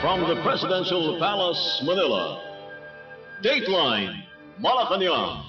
From the Presidential Palace, Manila, Dateline Malacañang.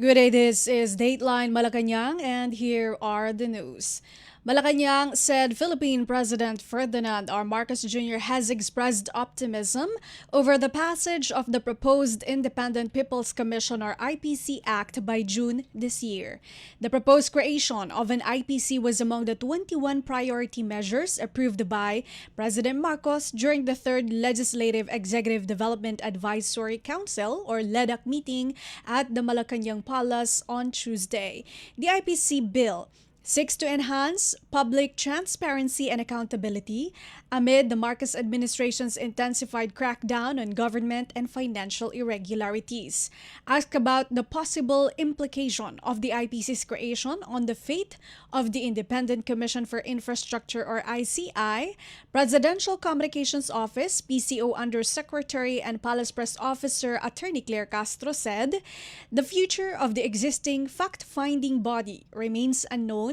Good day, this is Dateline Malacañang and here are the news. Malacañang said Philippine President Ferdinand R. Marcos Jr. has expressed optimism over the passage of the proposed Independent People's Commission or IPC Act by June this year. The proposed creation of an IPC was among the 21 priority measures approved by President Marcos during the 3rd Legislative Executive Development Advisory Council or LEDAC meeting at the Malacañang Palace on Tuesday. The IPC bill seeks to enhance public transparency and accountability amid the Marcos administration's intensified crackdown on government and financial irregularities. Asked about the possible implication of the IPC's creation on the fate of the Independent Commission for Infrastructure or ICI, Presidential Communications Office, PCO Undersecretary and Palace Press Officer Attorney Claire Castro said, the future of the existing fact-finding body remains unknown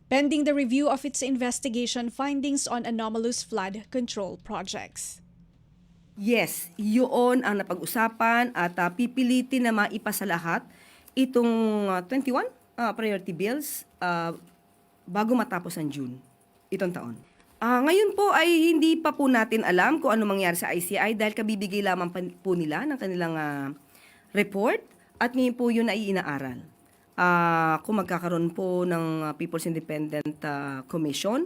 pending the review of its investigation findings on anomalous flood control projects. Yes, yun ang napag-usapan at pipilitin na maipasa lahat itong 21 priority bills bago matapos ang June itong taon. Ngayon po ay hindi pa po natin alam kung ano mangyari sa ICI dahil kabibigay lamang po nila ng kanilang report at ngayon po yun ay inaaral. Kung magkakaroon po ng People's Independent Commission,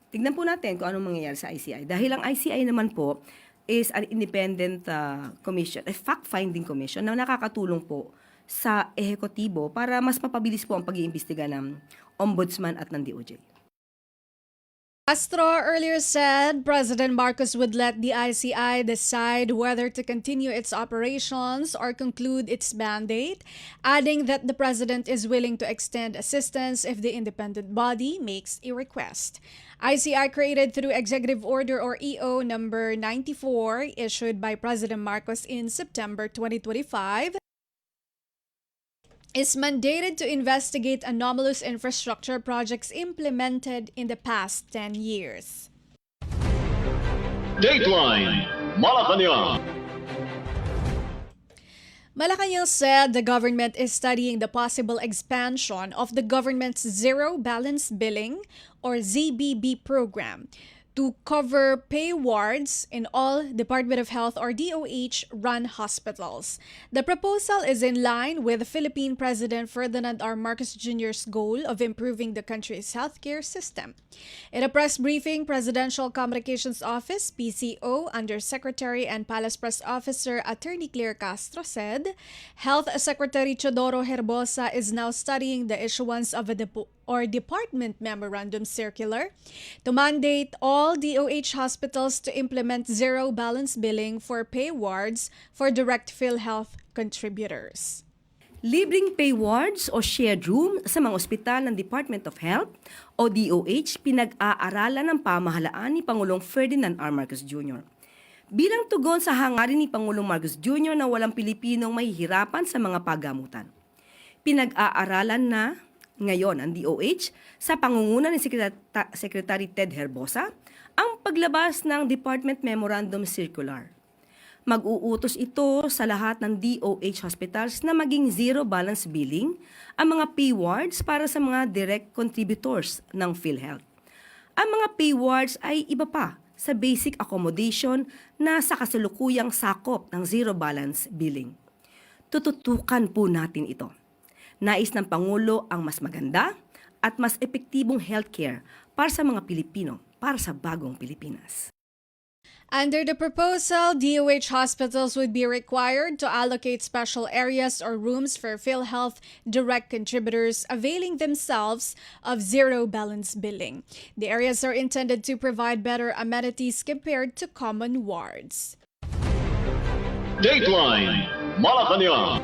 tignan po natin kung anong mangyayari sa ICI. Dahil ang ICI naman po is an independent commission, a fact-finding commission na nakakatulong po sa ehekutibo para mas mapabilis po ang pag-iimbestiga ng Ombudsman at ng DOJ. Castro earlier said President Marcos would let the ICI decide whether to continue its operations or conclude its mandate, adding that the President is willing to extend assistance if the independent body makes a request. ICI created through Executive Order or EO number 94 issued by President Marcos in September 2025 is mandated to investigate anomalous infrastructure projects implemented in the past 10 years. Dateline Malacañang. Malacañang said the government is studying the possible expansion of the government's Zero Balance Billing or ZBB program to cover pay wards in all Department of Health or DOH-run hospitals. The proposal is in line with Philippine President Ferdinand R. Marcos Jr.'s goal of improving the country's healthcare system. In a press briefing, Presidential Communications Office, PCO, Undersecretary and Palace Press Officer Attorney Claire Castro said, Health Secretary Teodoro Herbosa is now studying the issuance of a Department Memorandum Circular to mandate all DOH hospitals to implement zero balance billing for pay wards for direct PhilHealth contributors. Libreng pay wards o shared room sa mga ospital ng Department of Health o DOH pinag-aaralan ng pamahalaan ni Pangulong Ferdinand R. Marcos Jr. Bilang tugon sa hangarin ni Pangulong Marcos Jr. na walang Pilipinong mahihirapan sa mga paggamutan. Pinag-aaralan na ngayon ang DOH sa pangunguna ni Secretary Ted Herbosa ang paglabas ng Department Memorandum Circular. Mag-uutos ito sa lahat ng DOH hospitals na maging zero balance billing ang mga pay wards para sa mga direct contributors ng PhilHealth. Ang mga pay wards ay iba pa sa basic accommodation na sa kasalukuyang sakop ng zero balance billing. Tututukan po natin ito. Nais ng Pangulo ang mas maganda at mas epektibong healthcare para sa mga Pilipino, para sa bagong Pilipinas. Under the proposal, DOH hospitals would be required to allocate special areas or rooms for PhilHealth direct contributors availing themselves of zero balance billing. The areas are intended to provide better amenities compared to common wards. Dateline Malacañang.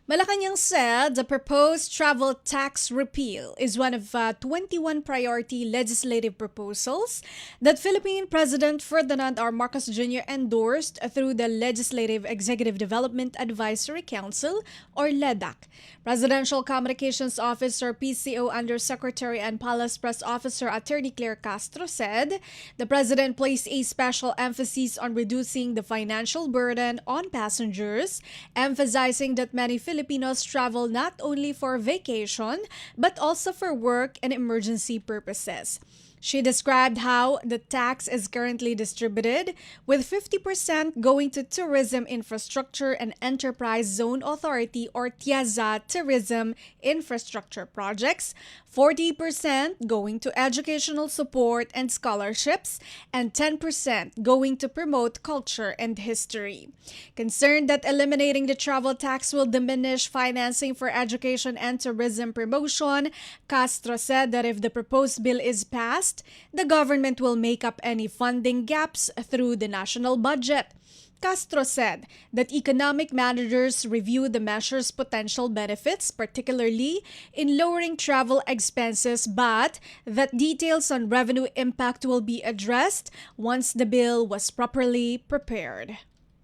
Malacañang said the proposed travel tax repeal is one of 21 priority legislative proposals that Philippine President Ferdinand R. Marcos Jr. endorsed through the Legislative Executive Development Advisory Council, or LEDAC. Presidential Communications Officer, PCO Undersecretary and Palace Press Officer Attorney Claire Castro said the President placed a special emphasis on reducing the financial burden on passengers, emphasizing that many Filipinos travel not only for vacation but also for work and emergency purposes. She described how the tax is currently distributed, with 50% going to Tourism Infrastructure and Enterprise Zone Authority or TIAZA tourism infrastructure projects, 40% going to educational support and scholarships, and 10% going to promote culture and history. Concerned that eliminating the travel tax will diminish financing for education and tourism promotion, Castro said that if the proposed bill is passed, the government will make up any funding gaps through the national budget. Castro said that economic managers review the measure's potential benefits, particularly in lowering travel expenses, but that details on revenue impact will be addressed once the bill was properly prepared.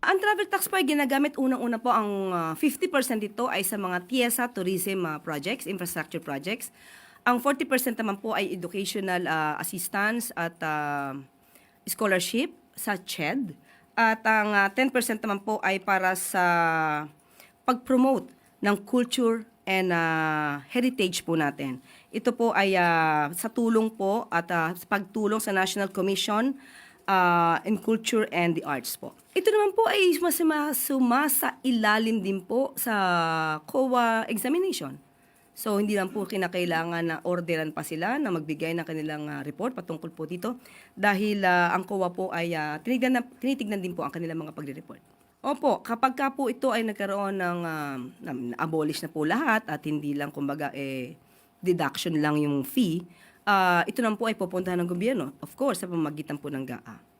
Ang travel tax po ay ginagamit unang-una po ang 50% ito ay sa mga TIAZA tourism projects, infrastructure projects. Ang 40% naman po ay educational assistance at scholarship sa CHED. At ang 10% naman po ay para sa pag-promote ng culture and heritage po natin. Ito po ay sa tulong po at sa pagtulong sa National Commission in Culture and the Arts po. Ito naman po ay sumasa ilalim din po sa COA examination. So, hindi lang po kinakailangan na orderan pa sila na magbigay ng kanilang report patungkol po dito dahil ang COA po ay tinitignan din po ang kanilang mga pagre-report. Opo, kapag ka po ito ay nagkaroon ng abolish na po lahat at hindi lang kumbaga deduction lang yung fee, ito naman po ay pupuntahan ng gobyerno, of course, sa pamamagitan po ng GAA.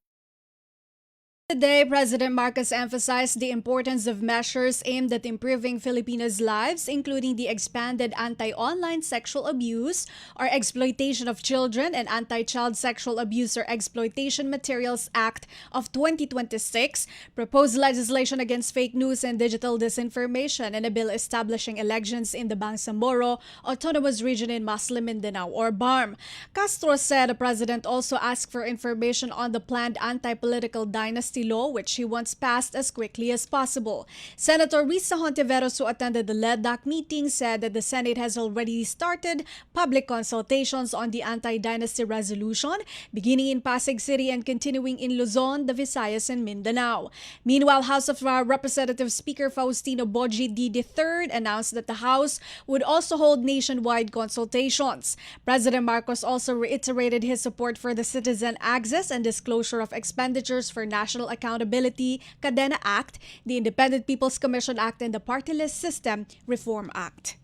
Today, President Marcos emphasized the importance of measures aimed at improving Filipinos' lives, including the expanded Anti-Online Sexual Abuse or Exploitation of Children and Anti-Child Sexual Abuse or Exploitation Materials Act of 2026, proposed legislation against fake news and digital disinformation, and a bill establishing elections in the Bangsamoro Autonomous Region in Muslim Mindanao or BARM. Castro said the president also asked for information on the planned anti-political dynasty law, which he wants passed as quickly as possible. Senator Risa Hontiveros, who attended the LEDAC meeting, said that the Senate has already started public consultations on the anti-dynasty resolution, beginning in Pasig City and continuing in Luzon, the Visayas, and Mindanao. Meanwhile, House of Representatives Speaker Faustino Boji D. III announced that the House would also hold nationwide consultations. President Marcos also reiterated his support for the Citizen Access and Disclosure of Expenditures for National Accountability Cadena Act, the Independent People's Commission Act, and the Party List System Reform Act.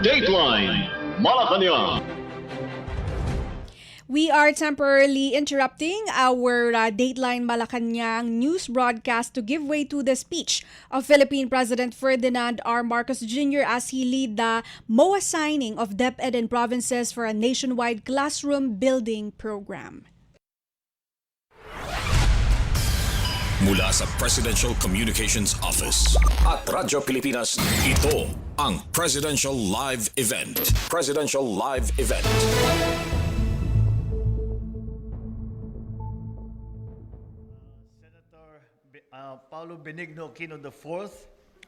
Dateline Malacañang. We are temporarily interrupting our Dateline Malacañang news broadcast to give way to the speech of Philippine President Ferdinand R. Marcos Jr. as he lead the MOA signing of DepEd in provinces for a nationwide classroom building program. Mula sa Presidential Communications Office at Radyo Pilipinas, ito ang Presidential Live Event. Presidential Live Event. Senator Paulo Benigno Aquino IV,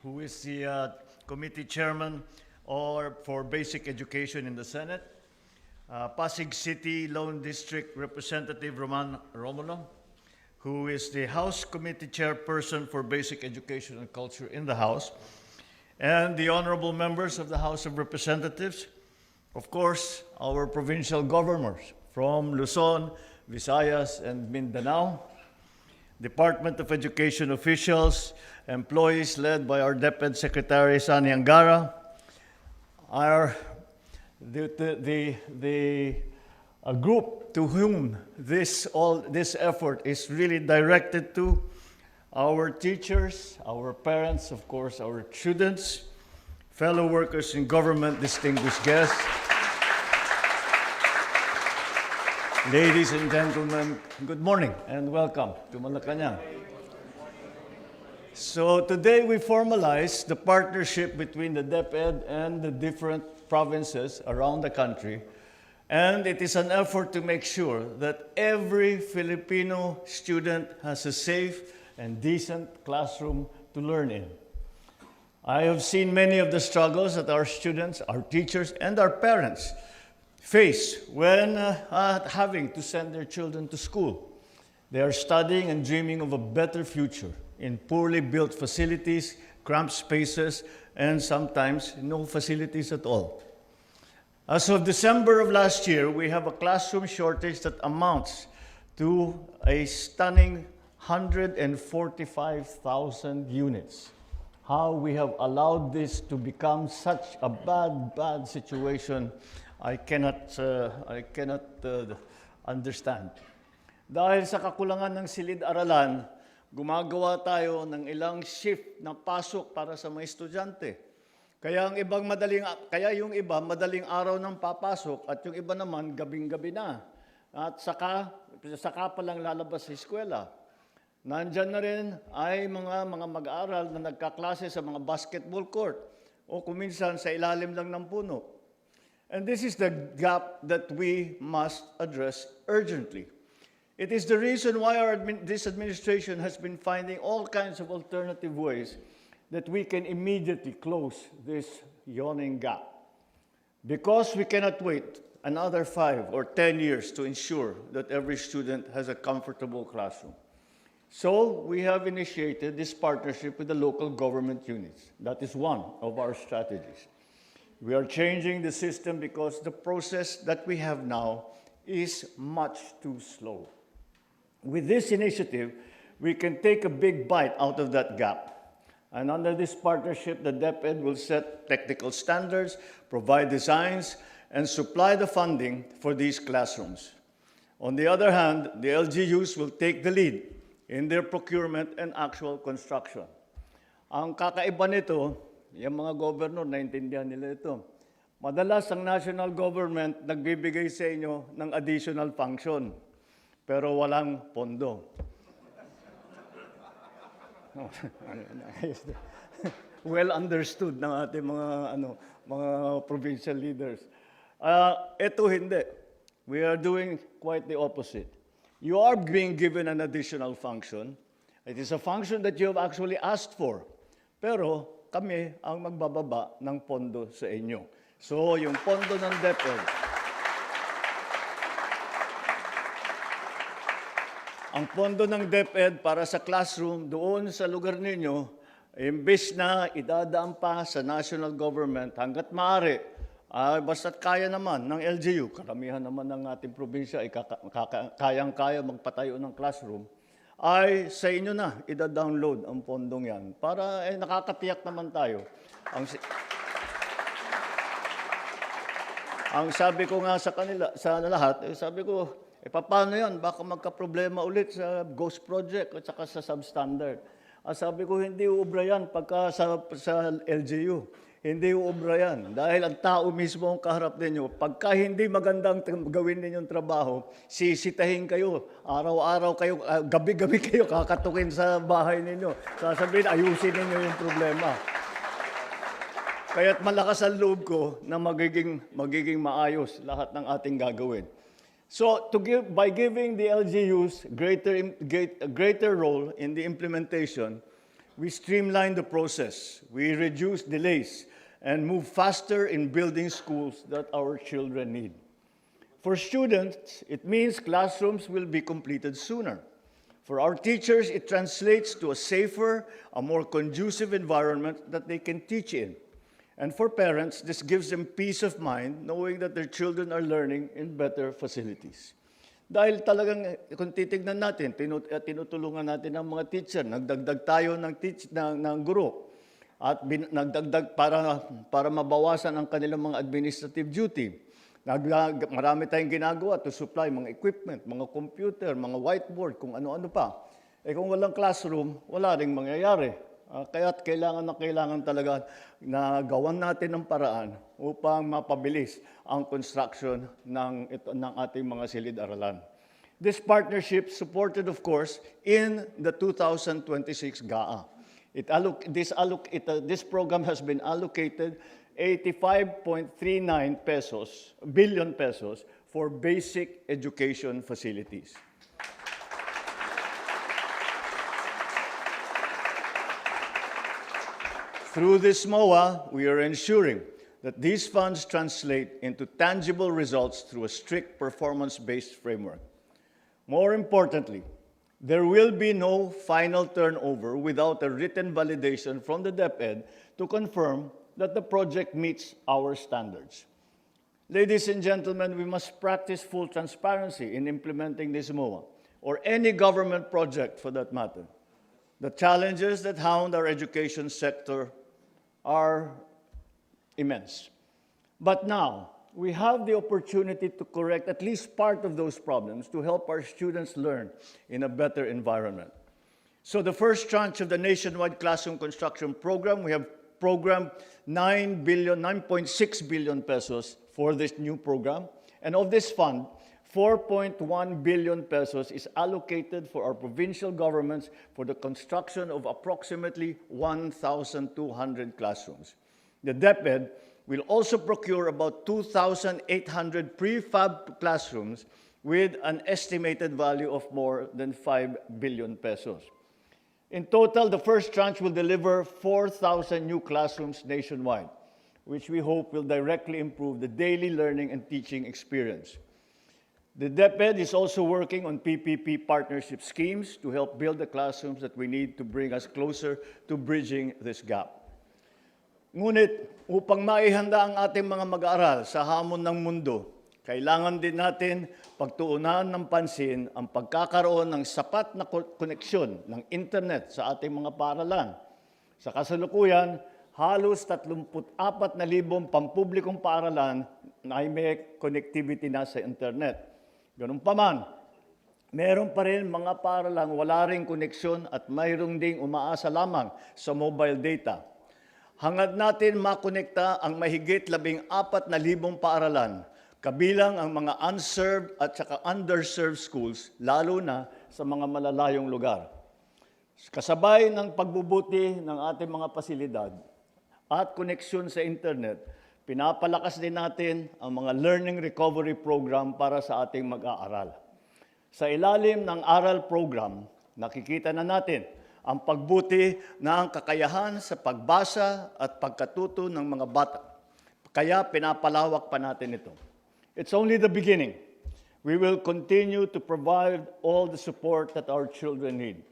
who is the committee chairman for basic education in the Senate. Pasig City Lone District Representative Roman Romulo, who is the House Committee Chairperson for Basic Education and Culture in the House, and the honorable members of the House of Representatives, of course, our provincial governors from Luzon, Visayas, and Mindanao, Department of Education officials, employees led by our DepEd Secretary Sani Angara, the a group to whom this effort is really directed to: our teachers, our parents, of course, our students, fellow workers in government, distinguished guests, ladies and gentlemen, good morning and welcome to Malacañang. So today we formalize the partnership between the DepEd and the different provinces around the country, and it is an effort to make sure that every Filipino student has a safe and decent classroom to learn in. I have seen many of the struggles that our students, our teachers, and our parents face when having to send their children to school. They are studying and dreaming of a better future in poorly built facilities, cramped spaces, and sometimes no facilities at all. As of December of last year, we have a classroom shortage that amounts to a stunning 145,000 units. How we have allowed this to become such a bad situation, I cannot understand. Dahil sa kakulangan ng silid-aralan, gumagawa tayo ng ilang shift na pasok para sa mga estudyante. Kaya yung iba madaling araw nang papasok at yung iba naman gabing-gabi na. At saka pa lang lalabas sa eskwela. Nandyan na rin ay mga mag-aaral na nagkaklase sa mga basketball court o kuminsan sa ilalim lang ng puno. And this is the gap that we must address urgently. It is the reason why this administration has been finding all kinds of alternative ways that we can immediately close this yawning gap. Because we cannot wait another 5 or 10 years to ensure that every student has a comfortable classroom. So we have initiated this partnership with the local government units. That is one of our strategies. We are changing the system because the process that we have now is much too slow. With this initiative, we can take a big bite out of that gap. And under this partnership, the DepEd will set technical standards, provide designs, and supply the funding for these classrooms. On the other hand, the LGUs will take the lead in their procurement and actual construction. Ang kakaiba nito, yung mga governor, naintindihan nila ito. Madalas ang national government nagbibigay sa inyo ng additional function, pero walang pondo. Well understood ng ating mga provincial leaders. Ito hindi. We are doing quite the opposite. You are being given an additional function. It is a function that you have actually asked for. Pero kami ang magbababa ng pondo sa inyo. So, yung pondo ng DepEd, ang pondo ng DepEd para sa classroom doon sa lugar ninyo, imbes na idadaan pa sa national government hanggat maaari, basta't kaya naman ng LGU, karamihan naman ng ating probinsya ay kayang-kaya magpatayo ng classroom, ay sa inyo na ida-download ang pondong yan para nakakatiyak naman tayo. Ang sabi ko nga sa kanila, sa lahat, sabi ko, paano yan? Baka magka-problema ulit sa Ghost Project at saka sa substandard. Sabi ko, hindi uubra yan pagka sa LGU. Hindi uubra yan. Dahil ang tao mismo ang kaharap ninyo. Pagka hindi magandang gawin ninyong trabaho, sisitahin kayo. Araw-araw kayo, gabi-gabi kayo kakatukin sa bahay ninyo. Sasabihin, ayusin ninyo yung problema. Kaya't malakas ang loob ko na magiging maayos lahat ng ating gagawin. So, by giving the LGUs a greater role in the implementation, we streamline the process, we reduce delays, and move faster in building schools that our children need. For students, it means classrooms will be completed sooner. For our teachers, it translates to a safer, a more conducive environment that they can teach in. And for parents, this gives them peace of mind knowing that their children are learning in better facilities. Dahil talagang, kung titignan natin, tinutulungan natin ang mga teacher, nagdagdag tayo ng guro, at nagdagdag para mabawasan ang kanilang mga administrative duty. Marami tayong ginagawa to supply mga equipment, mga computer, mga whiteboard, kung ano-ano pa. Kung walang classroom, wala ring mangyayari. Kaya't kailangan talaga na gawan natin ng paraan upang mapabilis ang construction ng ating mga silid-aralan. This partnership supported, of course, in the 2026 GAA. This program has been allocated 85.39 billion pesos for basic education facilities. Through this MOA, we are ensuring that these funds translate into tangible results through a strict performance-based framework. More importantly, there will be no final turnover without a written validation from the DepEd to confirm that the project meets our standards. Ladies and gentlemen, we must practice full transparency in implementing this MOA, or any government project for that matter. The challenges that hound our education sector are immense. But now, we have the opportunity to correct at least part of those problems to help our students learn in a better environment. So the first tranche of the nationwide classroom construction program, we have programmed 9.6 billion pesos for this new program. And of this fund, 4.1 billion pesos is allocated for our provincial governments for the construction of approximately 1,200 classrooms. The DepEd will also procure about 2,800 prefab classrooms with an estimated value of more than 5 billion pesos. In total, the first tranche will deliver 4,000 new classrooms nationwide, which we hope will directly improve the daily learning and teaching experience. The DepEd is also working on PPP partnership schemes to help build the classrooms that we need to bring us closer to bridging this gap. Ngunit, upang maihanda ang ating mga mag-aaral sa hamon ng mundo, kailangan din natin pagtuunan ng pansin ang pagkakaroon ng sapat na koneksyon ng internet sa ating mga paaralan. Sa kasalukuyan, halos 34,000 pampublikong paaralan na ay may connectivity na sa internet. Ganun pa man, meron pa rin mga paaralang wala ring koneksyon at mayroong ding umaasa lamang sa mobile data. Hangad natin makonekta ang mahigit 14,000 paaralan, kabilang ang mga unserved at saka underserved schools, lalo na sa mga malalayong lugar. Kasabay ng pagbubuti ng ating mga pasilidad at koneksyon sa internet, pinapalakas din natin ang mga learning recovery program para sa ating mag-aaral. Sa ilalim ng ARAL program, nakikita na natin ang pagbuti ng kakayahan sa pagbasa at pagkatuto ng mga bata. Kaya pinapalawak pa natin ito. It's only the beginning. We will continue to provide all the support that our children need.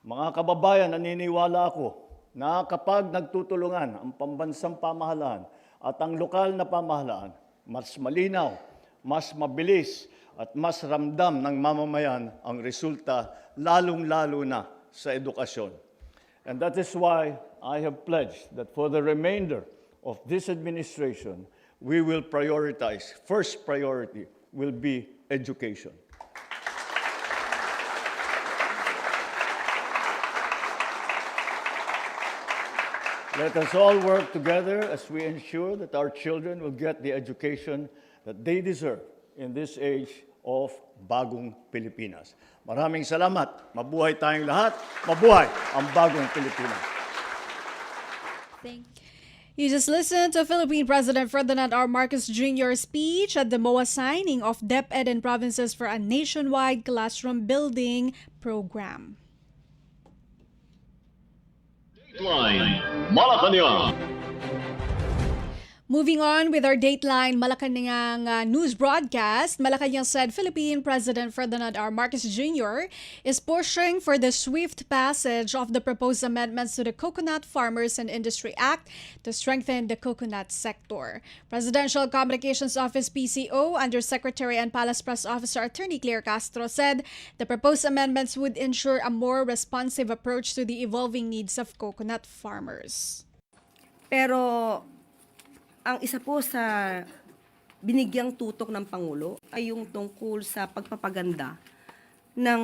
Mga kababayan, naniniwala ako na kapag nagtutulungan ang pambansang pamahalaan at ang lokal na pamahalaan, mas malinaw, mas mabilis, at mas ramdam ng mamamayan ang resulta, lalong-lalo na sa edukasyon. And that is why I have pledged that for the remainder of this administration, we will prioritize, first priority will be education. Let us all work together as we ensure that our children will get the education that they deserve in this age of bagong Pilipinas. Maraming salamat. Mabuhay tayong lahat. Mabuhay ang bagong Pilipinas. You just listened to Philippine President Ferdinand R. Marcos Jr.'s speech at the MOA signing of DepEd in provinces for a nationwide classroom building program. Dateline Malacañang. Moving on with our Dateline Malacañang news broadcast, Malacañang said Philippine President Ferdinand R. Marcos Jr. is pushing for the swift passage of the proposed amendments to the Coconut Farmers and Industry Act to strengthen the coconut sector. Presidential Communications Office PCO Undersecretary and Palace Press Officer Attorney Claire Castro said the proposed amendments would ensure a more responsive approach to the evolving needs of coconut farmers. Pero ang isa po sa binigyang tutok ng Pangulo ay yung tungkol sa pagpapaganda ng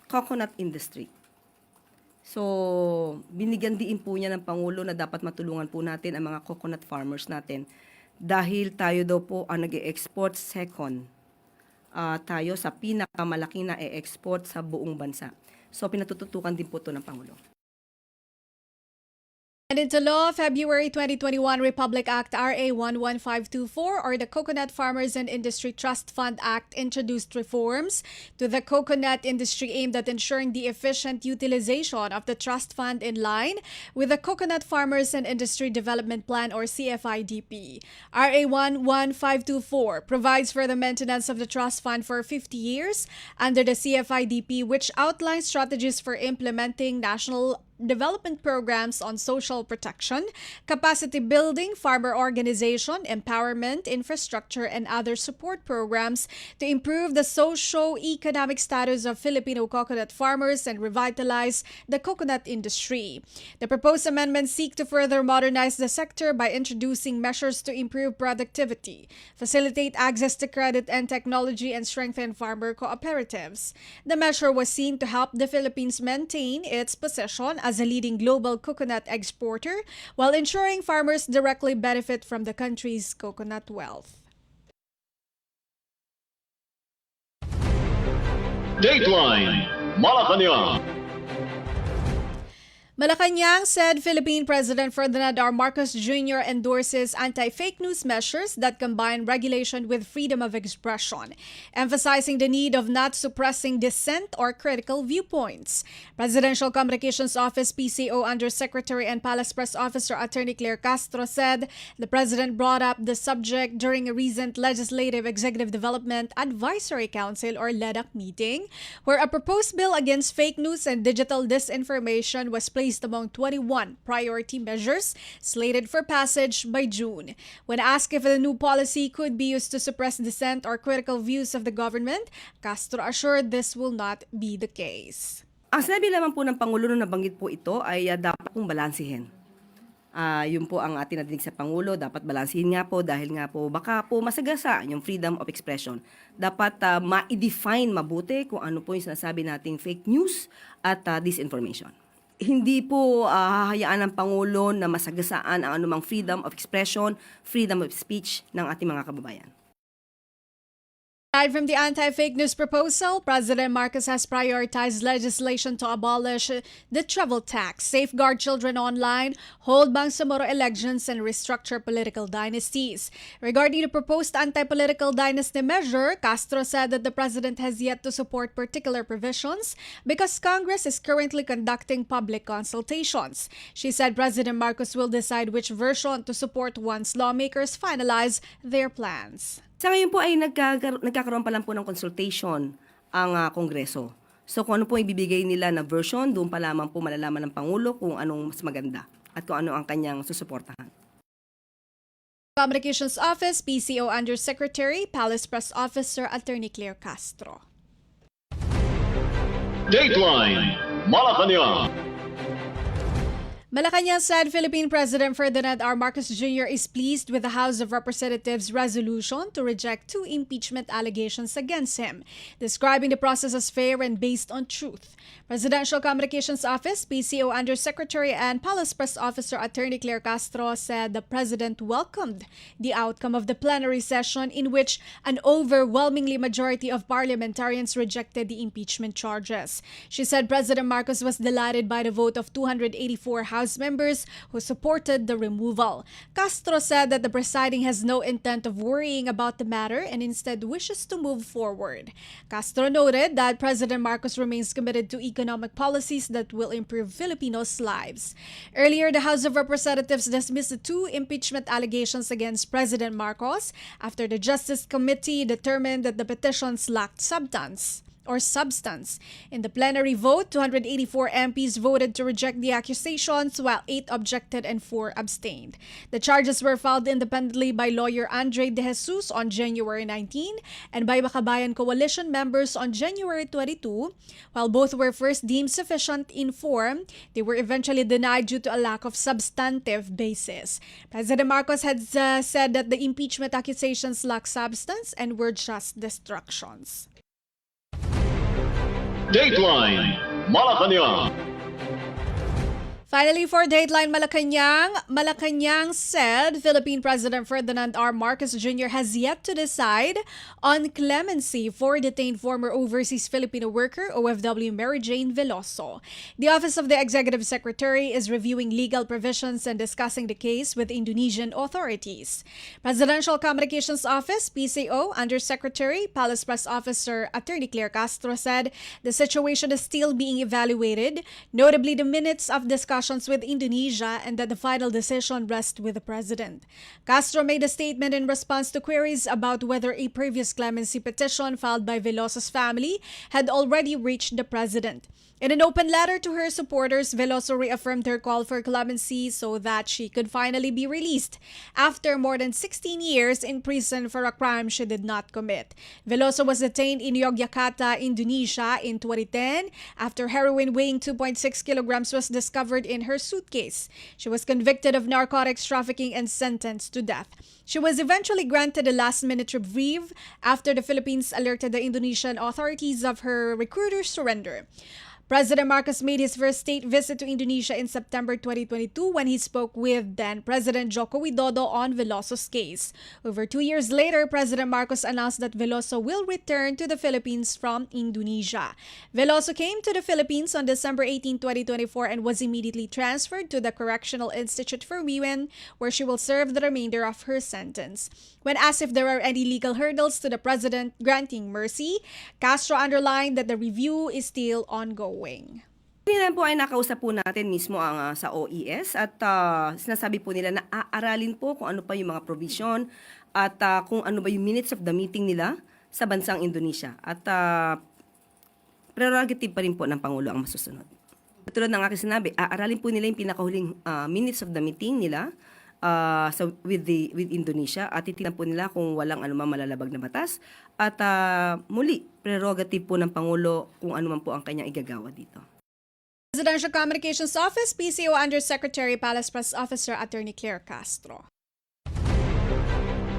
coconut industry. So, binigyan din po niya ng Pangulo na dapat matulungan po natin ang mga coconut farmers natin dahil tayo daw po ang nag-e-export second. Tayo sa pinakamalaki na e-export sa buong bansa. So, pinatututukan din po ito ng Pangulo. And into law, February 2021 Republic Act RA 11524 or the Coconut Farmers and Industry Trust Fund Act introduced reforms to the coconut industry aimed at ensuring the efficient utilization of the trust fund in line with the Coconut Farmers and Industry Development Plan or CFIDP. RA 11524 provides for the maintenance of the trust fund for 50 years under the CFIDP, which outlines strategies for implementing national development programs on social protection, capacity building, farmer organization, empowerment, infrastructure, and other support programs to improve the socio-economic status of Filipino coconut farmers and revitalize the coconut industry. The proposed amendments seek to further modernize the sector by introducing measures to improve productivity, facilitate access to credit and technology, and strengthen farmer cooperatives. The measure was seen to help the Philippines maintain its position as a leading global coconut exporter while ensuring farmers directly benefit from the country's coconut wealth. Dateline Malacañang. Malacañang said Philippine President Ferdinand R. Marcos Jr. endorses anti-fake news measures that combine regulation with freedom of expression, emphasizing the need of not suppressing dissent or critical viewpoints. Presidential Communications Office PCO Undersecretary and Palace Press Officer Attorney Claire Castro said the President brought up the subject during a recent Legislative Executive Development Advisory Council or LEDAC meeting, where a proposed bill against fake news and digital disinformation was placed among 21 priority measures slated for passage by June. When asked if the new policy could be used to suppress dissent or critical views of the government, Castro assured this will not be the case. Ang sinabi lamang po ng Pangulo nung nabanggit po ito ay dapat pong balansihin. Yun po ang ating nadinig sa Pangulo, dapat balansihin nga po dahil nga po baka po masagasa yung freedom of expression. Dapat ma-define mabuti kung ano po yung sinasabi nating fake news at disinformation. Hindi po hahayaan ng Pangulo na masagasaan ang anumang freedom of expression, freedom of speech ng ating mga kababayan. Aside from the anti-fake news proposal, President Marcos has prioritized legislation to abolish the travel tax, safeguard children online, hold Bangsamoro elections, and restructure political dynasties. Regarding the proposed anti-political dynasty measure, Castro said that the President has yet to support particular provisions because Congress is currently conducting public consultations. She said President Marcos will decide which version to support once lawmakers finalize their plans. Sa ngayon po ay nagkakaroon pa lang po ng consultation ang Kongreso. So kung ano po ibibigay nila na version, doon pa lamang po malalaman ng Pangulo kung anong mas maganda at kung ano ang kanyang susuportahan. Communications Office, PCO Undersecretary, Palace Press Officer, Attorney Claire Castro. Dateline Malacañang. Malacañang said Philippine President Ferdinand R. Marcos Jr. is pleased with the House of Representatives' resolution to reject 2 impeachment allegations against him, describing the process as fair and based on truth. Presidential Communications Office, PCO Undersecretary and Palace Press Officer Attorney Claire Castro said the President welcomed the outcome of the plenary session in which an overwhelmingly majority of parliamentarians rejected the impeachment charges. She said President Marcos was delighted by the vote of 284 House members who supported the removal. Castro said that the presiding has no intent of worrying about the matter and instead wishes to move forward. Castro noted that President Marcos remains committed to economic policies that will improve Filipinos' lives. Earlier, the House of Representatives dismissed the 2 impeachment allegations against President Marcos after the Justice Committee determined that the petitions lacked substance. or substance. In the plenary vote, 284 MPs voted to reject the accusations while 8 objected and 4 abstained. The charges were filed independently by lawyer Andre De Jesus on January 19 and by Makabayan Coalition members on January 22. While both were first deemed sufficient in form, they were eventually denied due to a lack of substantive basis. President Marcos had said that the impeachment accusations lack substance and were just distractions. Dateline Malacañang. Finally, for Dateline Malacañang said Philippine President Ferdinand R. Marcos Jr. has yet to decide on clemency for detained former overseas Filipino worker OFW Mary Jane Veloso. The Office of the Executive Secretary is reviewing legal provisions and discussing the case with Indonesian authorities. Presidential Communications Office, PCO, Undersecretary, Palace Press Officer Attorney Claire Castro said the situation is still being evaluated, notably the minutes of discussions with Indonesia, and that the final decision rests with the president. Castro made a statement in response to queries about whether a previous clemency petition filed by Veloso's family had already reached the president. In an open letter to her supporters, Veloso reaffirmed her call for clemency so that she could finally be released after more than 16 years in prison for a crime she did not commit. Veloso was detained in Yogyakarta, Indonesia in 2010 after heroin weighing 2.6 kilograms was discovered in her suitcase. She was convicted of narcotics trafficking and sentenced to death. She was eventually granted a last-minute reprieve after the Philippines alerted the Indonesian authorities of her recruiter's surrender. President Marcos made his first state visit to Indonesia in September 2022 when he spoke with then-President Joko Widodo on Veloso's case. Over 2 years later, President Marcos announced that Veloso will return to the Philippines from Indonesia. Veloso came to the Philippines on December 18, 2024 and was immediately transferred to the Correctional Institute for Women, where she will serve the remainder of her sentence. When asked if there are any legal hurdles to the president granting mercy, Castro underlined that the review is still ongoing. Kanina po ay nakausap po natin mismo ang sa OES at sinasabi po nila na aaralin po kung ano pa yung mga provision at kung ano ba yung minutes of the meeting nila sa bansang Indonesia. At prerogative pa rin po ng Pangulo ang masusunod. Tulad ng aking sinabi, aaralin po nila yung pinakahuling minutes of the meeting nila with Indonesia at titignan po nila kung walang anumang malalabag na batas at muli, prerogative po ng Pangulo kung ano man po ang kanyang igagawa dito. Presidential Communications Office, PCO Undersecretary, Palace Press Officer Attorney Claire Castro.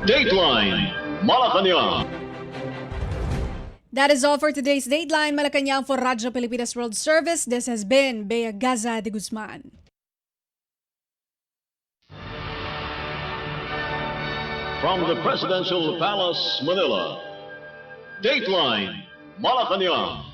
Dateline Malacañang. That is all for today's Dateline Malacañang for Radyo Pilipinas World Service. This has been Bea Gaza-de Guzman. From the Presidential Palace, Manila, Dateline Malacañang.